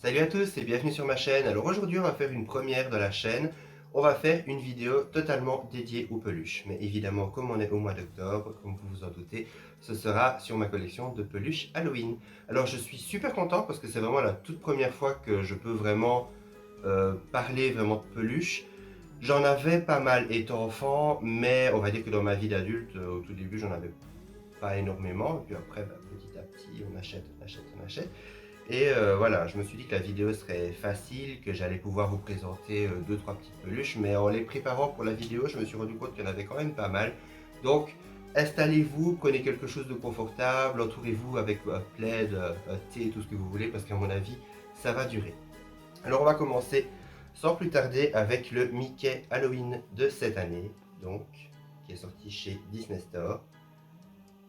Salut à tous et bienvenue sur ma chaîne. Alors aujourd'hui on va faire une première de la chaîne. On va faire une vidéo totalement dédiée aux peluches. Mais évidemment comme on est au mois d'octobre, comme vous vous en doutez, ce sera sur ma collection de peluches Halloween. Alors je suis super content parce que c'est vraiment la toute première fois que je peux vraiment parler vraiment de peluches. J'en avais pas mal étant enfant, mais on va dire que dans ma vie d'adulte, au tout début j'en avais pas énormément. Et puis après, petit à petit, on achète, on achète, on achète. Et voilà, je me suis dit que la vidéo serait facile, que j'allais pouvoir vous présenter deux trois petites peluches, mais en les préparant pour la vidéo, je me suis rendu compte qu'il y en avait quand même pas mal. Donc, installez-vous, prenez quelque chose de confortable, entourez-vous avec un plaid, un thé, tout ce que vous voulez, parce qu'à mon avis, ça va durer. Alors, on va commencer sans plus tarder avec le Mickey Halloween de cette année, donc, qui est sorti chez Disney Store,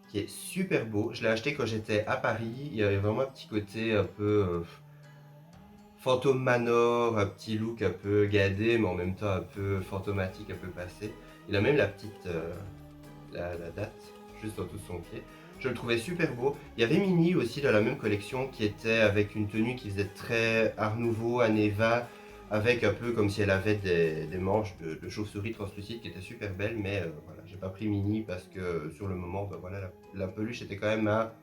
qui est super beau. Je l'ai acheté quand j'étais à Paris. Il y avait vraiment un petit côté un peu fantôme manor, un petit look un peu gadé, mais en même temps un peu fantomatique, un peu passé. Il a même la petite la date juste en dessous de son pied. Je le trouvais super beau. Il y avait Minnie aussi dans la même collection qui était avec une tenue qui faisait très Art Nouveau, années 20, avec un peu comme si elle avait des manches de chauve-souris translucides qui étaient super belles, mais voilà, j'ai pas pris Minnie parce que sur le moment, ben voilà, la peluche était quand même à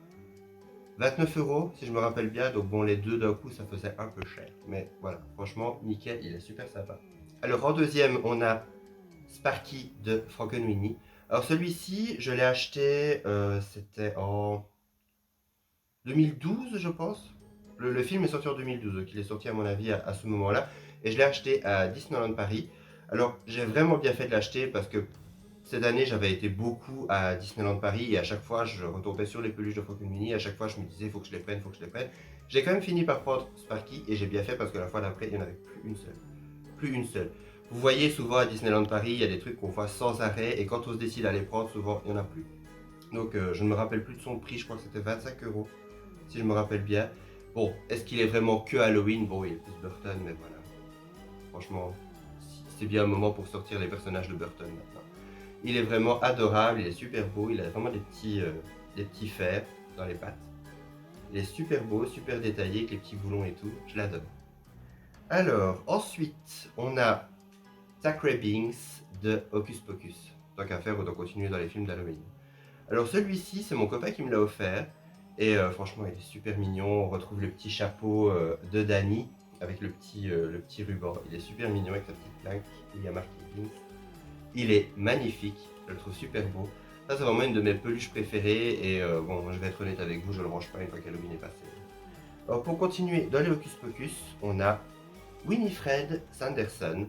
29 € si je me rappelle bien, donc bon, les deux d'un coup ça faisait un peu cher, mais voilà, franchement, nickel, il est super sympa. Alors en deuxième, on a Sparky de Frankenweenie. Alors celui-ci, je l'ai acheté, c'était en 2012, je pense. Le film est sorti en 2012, donc il est sorti à mon avis à ce moment-là. Et je l'ai acheté à Disneyland Paris. Alors j'ai vraiment bien fait de l'acheter parce que cette année j'avais été beaucoup à Disneyland Paris et à chaque fois je retombais sur les peluches de Frankenweenie. À chaque fois je me disais il faut que je les prenne, il faut que je les prenne. J'ai quand même fini par prendre Sparky et j'ai bien fait parce que la fois d'après il n'y en avait plus une seule. Plus une seule. Vous voyez souvent à Disneyland Paris, il y a des trucs qu'on voit sans arrêt et quand on se décide à les prendre, souvent il n'y en a plus. Donc je ne me rappelle plus de son prix, je crois que c'était 25 € si je me rappelle bien. Bon, est-ce qu'il est vraiment que Halloween? Bon, il est plus Burton, mais voilà. Franchement, c'est bien un moment pour sortir les personnages de Burton maintenant. Il est vraiment adorable, il est super beau, il a vraiment des petits fers dans les pattes. Il est super beau, super détaillé, avec les petits boulons et tout, je l'adore. Alors, ensuite, on a Sacred Beings de Hocus Pocus. Tant qu'à faire, autant continuer dans les films d'Halloween. Alors celui-ci, c'est mon copain qui me l'a offert. Et franchement, il est super mignon. On retrouve le petit chapeau de Danny avec le petit ruban. Il est super mignon avec sa petite plaque. Il y a marqué Beans. Il est magnifique. Je le trouve super beau. Ça, c'est vraiment une de mes peluches préférées. Et bon, je vais être honnête avec vous, je le range pas une fois qu'Halloween est passé. Alors pour continuer dans les Hocus Pocus, on a Winifred Sanderson.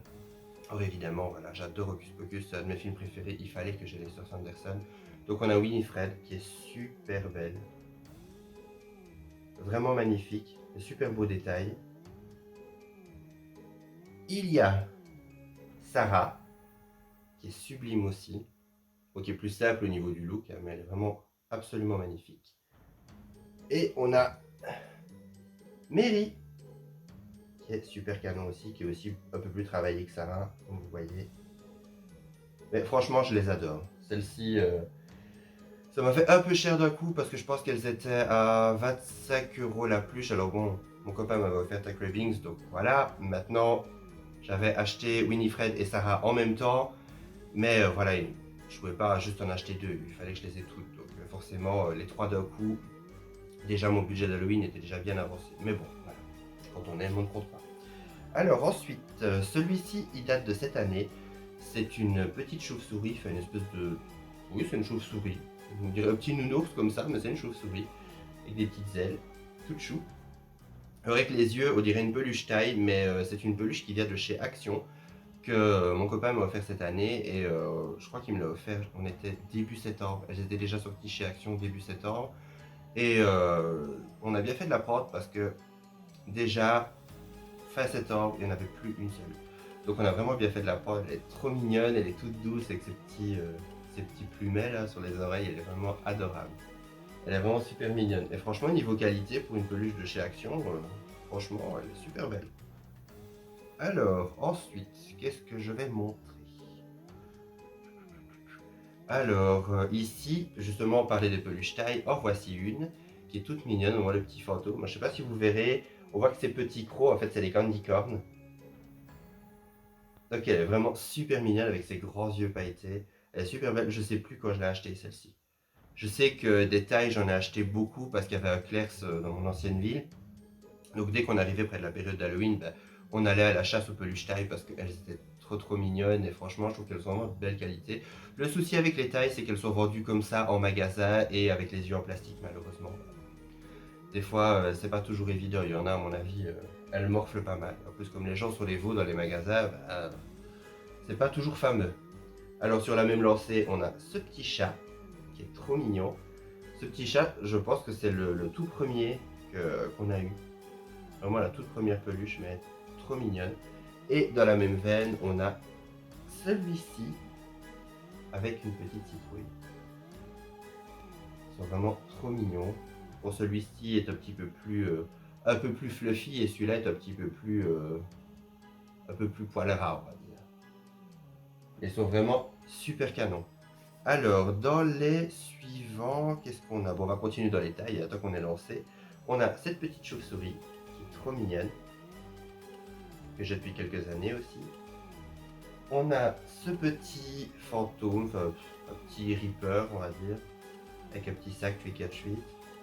Alors évidemment, voilà, j'adore Hocus Pocus, c'est un de mes films préférés, il fallait que j'aille sur Sanderson. Donc on a Winifred qui est super belle, vraiment magnifique, des super beaux détails. Il y a Sarah qui est sublime aussi, bon, qui est plus simple au niveau du look, hein, mais elle est vraiment absolument magnifique. Et on a Mary qui est super canon aussi, qui est aussi un peu plus travaillée que Sarah, comme vous voyez. Mais franchement, je les adore. Celle-ci, ça m'a fait un peu cher d'un coup parce que je pense qu'elles étaient à 25 € la pluche. Alors bon, mon copain m'avait offert ta Cravings, donc voilà. Maintenant, j'avais acheté Winifred et Sarah en même temps, mais voilà, je pouvais pas juste en acheter deux. Il fallait que je les ai toutes. Donc forcément, les trois d'un coup, déjà mon budget d'Halloween était déjà bien avancé. Mais bon, voilà. Quand on aime, on ne compte pas. Alors ensuite, celui-ci, il date de cette année. C'est une petite chauve-souris, enfin une espèce de... Oui, c'est une chauve-souris. On dirait un petit nounours comme ça, mais c'est une chauve-souris. Avec des petites ailes, tout chou. Avec les yeux, on dirait une peluche taille, mais c'est une peluche qui vient de chez Action, que mon copain m'a offert cette année, et je crois qu'il me l'a offert, on était début septembre. Elles étaient déjà sorties chez Action début septembre. Et on a bien fait de la prendre parce que déjà, fin septembre, il n'y en avait plus une seule. Donc on a vraiment bien fait de la prendre, elle est trop mignonne, elle est toute douce avec ses petits plumets là sur les oreilles, elle est vraiment adorable. Elle est vraiment super mignonne. Et franchement, niveau qualité, pour une peluche de chez Action, franchement, elle est super belle. Alors, ensuite, qu'est-ce que je vais montrer? Alors, ici, justement, on parlait des peluches taille. Or, voici une qui est toute mignonne, on voit le petit fantôme. Je ne sais pas si vous verrez, On voit que ces petits crocs, en fait, c'est des candy corn. Donc elle est vraiment super mignonne avec ses grands yeux pailletés. Elle est super belle. Je sais plus quand je l'ai achetée celle-ci. Je sais que des tailles, j'en ai acheté beaucoup parce qu'il y avait un Claire's dans mon ancienne ville. Donc dès qu'on arrivait près de la période d'Halloween, ben, on allait à la chasse aux peluches tailles parce qu'elles étaient trop mignonnes et franchement je trouve qu'elles sont vraiment de belle qualité. Le souci avec les tailles c'est qu'elles sont vendues comme ça en magasin et avec les yeux en plastique malheureusement. Des fois c'est pas toujours évident, il y en a à mon avis, elles morflent pas mal. En plus comme les gens sont les veaux dans les magasins, ben, c'est pas toujours fameux. Alors sur la même lancée on a ce petit chat qui est trop mignon. Ce petit chat je pense que c'est le tout premier qu'on a eu. Vraiment la toute première peluche, mais trop mignonne. Et dans la même veine, on a celui-ci avec une petite citrouille. Ils sont vraiment trop mignons. Bon, celui-ci est un peu plus fluffy et celui-là est un peu plus poil ras, on va dire. Ils sont vraiment super canons. Alors, dans les suivants, qu'est-ce qu'on a? Bon, on va continuer dans les tailles, tant qu'on est lancé. On a cette petite chauve-souris qui est trop mignonne, que j'ai depuis quelques années aussi. On a ce petit fantôme, enfin, un petit Reaper, on va dire, avec un petit sac Trick or Treat,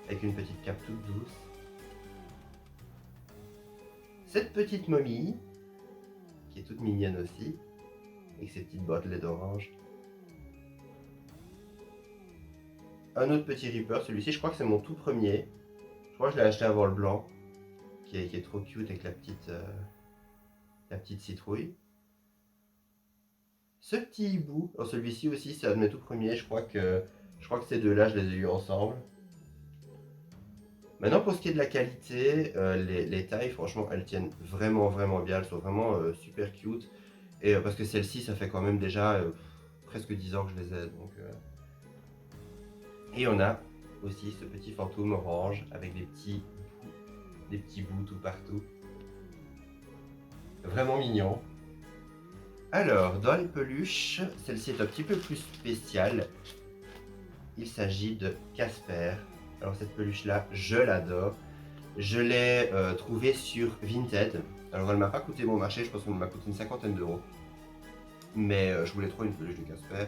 avec une petite cape toute douce. Cette petite momie, qui est toute mignonne aussi, avec ses petites bottes lait d'orange. Un autre petit Reaper, celui-ci, je crois que c'est mon tout premier. Je crois que je l'ai acheté avant le blanc, qui est trop cute avec la petite citrouille. Ce petit hibou, alors celui-ci aussi, c'est un de mes tout premiers. Je crois que ces deux-là, je les ai eus ensemble. Maintenant, pour ce qui est de la qualité, les tailles, franchement, elles tiennent vraiment bien. Elles sont vraiment super cute. Et parce que celle-ci, ça fait quand même déjà presque 10 ans que je les ai. Donc, Et on a aussi ce petit fantôme orange avec des petits bouts tout partout. Vraiment mignon. Alors, dans les peluches, celle-ci est un petit peu plus spéciale. Il s'agit de Casper. Alors cette peluche-là, je l'adore. Je l'ai trouvée sur Vinted. Alors elle m'a pas coûté bon marché, je pense qu'elle m'a coûté une cinquantaine d'euros. Mais je voulais trop une peluche de Casper.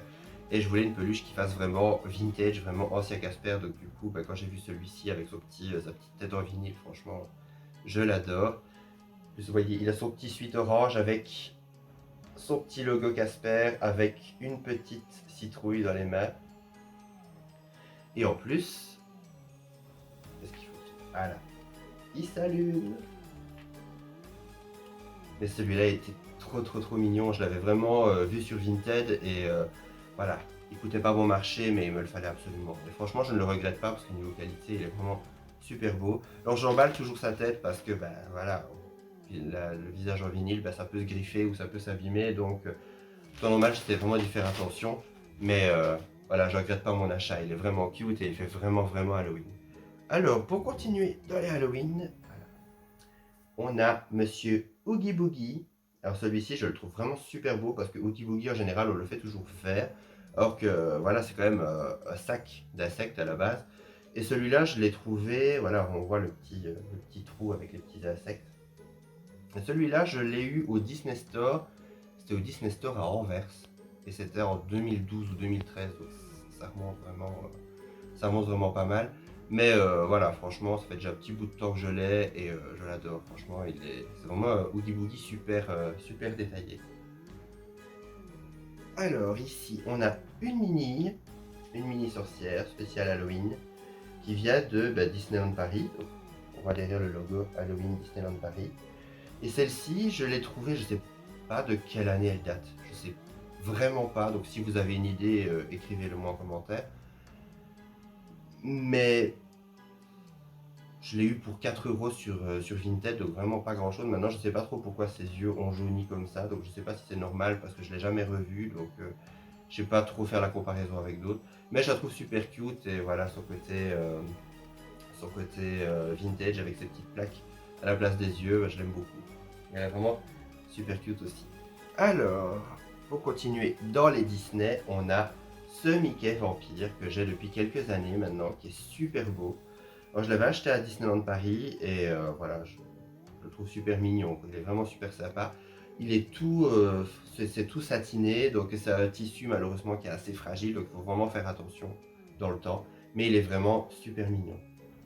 Et je voulais une peluche qui fasse vraiment vintage, vraiment ancien Casper. Donc du coup, quand j'ai vu celui-ci avec sa petite tête en vinyle, franchement, je l'adore. Vous voyez, il a son petit suite orange avec son petit logo Casper, avec une petite citrouille dans les mains. Et en plus, qu'est-ce qu'il faut? Voilà, il s'allume. Mais celui-là était trop mignon. Je l'avais vraiment vu sur Vinted et voilà, il coûtait pas bon marché, mais il me le fallait absolument. Et franchement, je ne le regrette pas parce que niveau qualité, il est vraiment super beau. Alors j'emballe toujours sa tête parce que ben voilà, le visage en vinyle, ben, ça peut se griffer ou ça peut s'abîmer. Donc, temps normal, j'étais vraiment dû faire attention. Mais voilà, je regrette pas mon achat. Il est vraiment cute et il fait vraiment Halloween. Alors, pour continuer dans les Halloween, on a Monsieur Oogie Boogie. Alors celui-ci, je le trouve vraiment super beau parce que Oogie Boogie, en général, on le fait toujours vert. Or que, voilà, c'est quand même un sac d'insectes à la base. Et celui-là, je l'ai trouvé, voilà, on voit le petit trou avec les petits insectes. Et celui-là, je l'ai eu au Disney Store. C'était au Disney Store à Anvers. Et c'était en 2012 ou 2013. Donc ça remonte vraiment pas mal. Mais voilà, franchement, ça fait déjà un petit bout de temps que je l'ai et je l'adore. Franchement, c'est vraiment un Oogie Boogie super détaillé. Alors ici, on a une mini sorcière spéciale Halloween qui vient de Disneyland Paris. Donc, on voit derrière le logo Halloween Disneyland Paris. Et celle-ci, je l'ai trouvée, je sais pas de quelle année elle date. Je sais vraiment pas. Donc si vous avez une idée, écrivez-le moi en commentaire. Mais je l'ai eu pour 4 euros sur Vinted, donc vraiment pas grand chose. Maintenant, je sais pas trop pourquoi ses yeux ont jauni comme ça, donc je sais pas si c'est normal parce que je l'ai jamais revu, donc je sais pas trop faire la comparaison avec d'autres. Mais je la trouve super cute et voilà son côté vintage avec ses petites plaques à la place des yeux, je l'aime beaucoup. Elle est vraiment super cute aussi. Alors, pour continuer dans les Disney, on a ce Mickey Vampire que j'ai depuis quelques années maintenant, qui est super beau. Alors, je l'avais acheté à Disneyland Paris et voilà, Je le trouve super mignon, quoi. Il est vraiment super sympa. Il est tout, c'est tout satiné, donc c'est un tissu malheureusement qui est assez fragile, donc il faut vraiment faire attention dans le temps. Mais il est vraiment super mignon.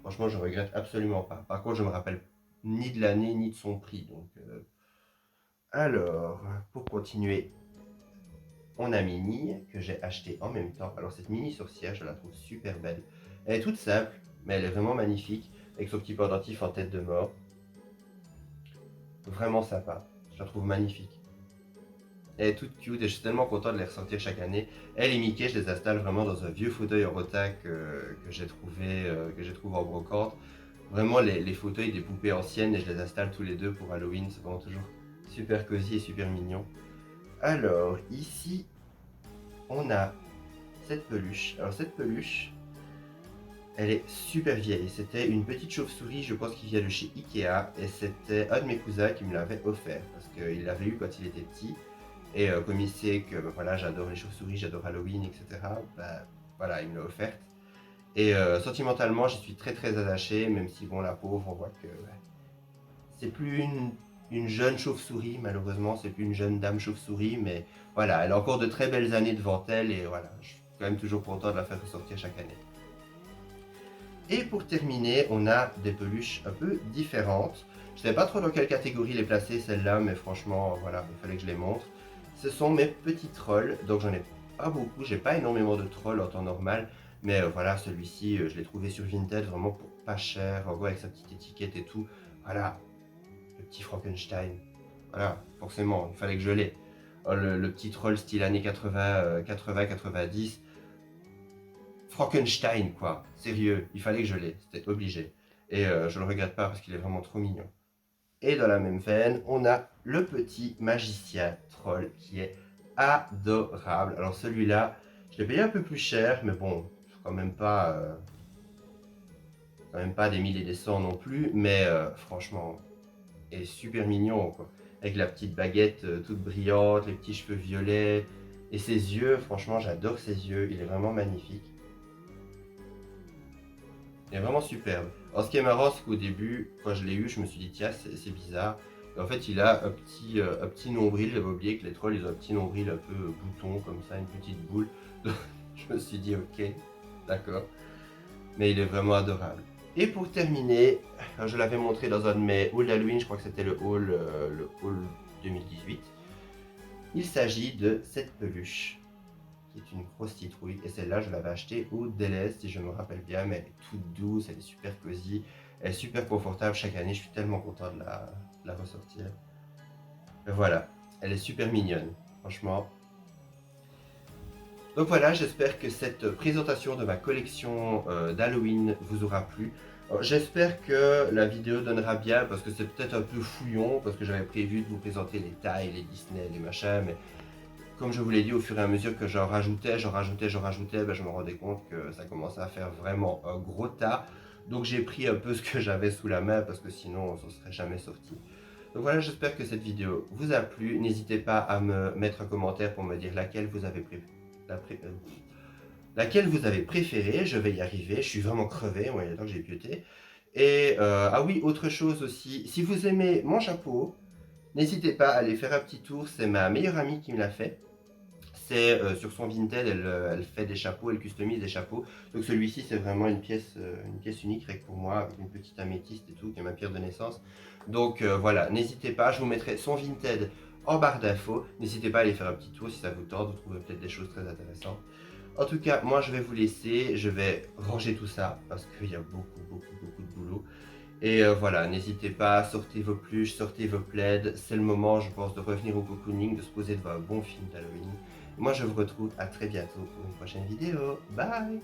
Franchement, je regrette absolument pas. Par contre, je me rappelle ni de l'année ni de son prix. Donc, alors, pour continuer, on a Minnie que j'ai acheté en même temps. Alors cette mini sorcière, je la trouve super belle. Elle est toute simple, mais elle est vraiment magnifique, avec son petit pendentif en tête de mort. Vraiment sympa. Je la trouve magnifique. Elle est toute cute et je suis tellement content de les ressortir chaque année. Elle et Mickey, je les installe vraiment dans un vieux fauteuil en rotin que j'ai trouvé en brocante. Vraiment les fauteuils des poupées anciennes et je les installe tous les deux pour Halloween. C'est vraiment toujours super cosy et super mignon. Alors, ici, on a cette peluche. Alors cette peluche, elle est super vieille. C'était une petite chauve-souris, je pense qu'il vient de chez Ikea. Et c'était un de mes cousins qui me l'avait offert. Parce qu'il l'avait eu quand il était petit. Et comme il sait que voilà, j'adore les chauves-souris, j'adore Halloween, etc. Bah, voilà, il me l'a offerte. Et sentimentalement, j'y suis très très attaché. Même si bon, la pauvre, on voit que c'est plus une jeune chauve-souris, malheureusement. C'est plus une jeune dame chauve-souris. Mais voilà, elle a encore de très belles années devant elle. Et voilà, je suis quand même toujours content de la faire ressortir chaque année. Et pour terminer, on a des peluches un peu différentes. Je ne sais pas trop dans quelle catégorie les placer, celles-là, mais franchement, voilà, il fallait que je les montre. Ce sont mes petits trolls, donc j'en ai pas beaucoup, j'ai pas énormément de trolls en temps normal, mais voilà, celui-ci, je l'ai trouvé sur Vinted, vraiment pour pas cher, en gros avec sa petite étiquette et tout. Voilà, le petit Frankenstein. Voilà, forcément, il fallait que je l'ai. Oh, le petit troll style années 80, 80-90. Frankenstein, quoi. Sérieux, il fallait que je l'aie, c'était obligé. Et je le regrette pas parce qu'il est vraiment trop mignon. Et dans la même veine, on a le petit magicien troll qui est adorable. Alors celui-là, je l'ai payé un peu plus cher, mais bon, quand même pas des milliers et des cents non plus. Mais franchement, il est super mignon, quoi. Avec la petite baguette toute brillante, les petits cheveux violets. Et ses yeux, franchement, j'adore ses yeux. Il est vraiment magnifique. Il est vraiment superbe. Alors ce qui est marrant, c'est qu'au début, quand je l'ai eu, je me suis dit, tiens, c'est bizarre. Et en fait, il a un petit nombril. J'avais oublié que les trolls, ils ont un petit nombril un peu bouton, comme ça, une petite boule. Donc, je me suis dit, ok, d'accord. Mais il est vraiment adorable. Et pour terminer, je l'avais montré dans un de mes hauls d'Halloween, je crois que c'était le haul 2018. Il s'agit de cette peluche qui est une grosse citrouille. Et celle-là, je l'avais achetée au Deleuze, si je me rappelle bien, mais elle est toute douce, elle est super cosy, elle est super confortable. Chaque année, je suis tellement content de la ressortir. Mais voilà, elle est super mignonne, franchement. Donc voilà, j'espère que cette présentation de ma collection d'Halloween vous aura plu. J'espère que la vidéo donnera bien, parce que c'est peut-être un peu fouillon, parce que j'avais prévu de vous présenter les tailles, les Disney, les machins, mais comme je vous l'ai dit, au fur et à mesure que j'en rajoutais, ben, je me rendais compte que ça commençait à faire vraiment un gros tas. Donc j'ai pris un peu ce que j'avais sous la main parce que sinon ça ne serait jamais sorti. Donc voilà, j'espère que cette vidéo vous a plu. N'hésitez pas à me mettre un commentaire pour me dire laquelle vous avez laquelle vous avez préférée. Je vais y arriver, je suis vraiment crevé, ouais, il y a temps que j'ai pioté. Et ah oui, autre chose aussi, si vous aimez mon chapeau, n'hésitez pas à aller faire un petit tour, c'est ma meilleure amie qui me l'a fait. C'est sur son Vinted, elle fait des chapeaux, elle customise des chapeaux. Donc celui-ci, c'est vraiment une pièce unique, rien que pour moi, avec une petite améthyste et tout, qui est ma pierre de naissance. Donc voilà, n'hésitez pas, je vous mettrai son Vinted en barre d'infos. N'hésitez pas à aller faire un petit tour si ça vous tente, vous trouvez peut-être des choses très intéressantes. En tout cas, moi je vais vous laisser, je vais ranger tout ça, parce qu'il y a beaucoup de boulot. Et voilà, n'hésitez pas, sortez vos pluches, sortez vos plaids. C'est le moment, je pense, de revenir au cocooning, de se poser devant un bon film d'Halloween. Moi, je vous retrouve à très bientôt pour une prochaine vidéo. Bye!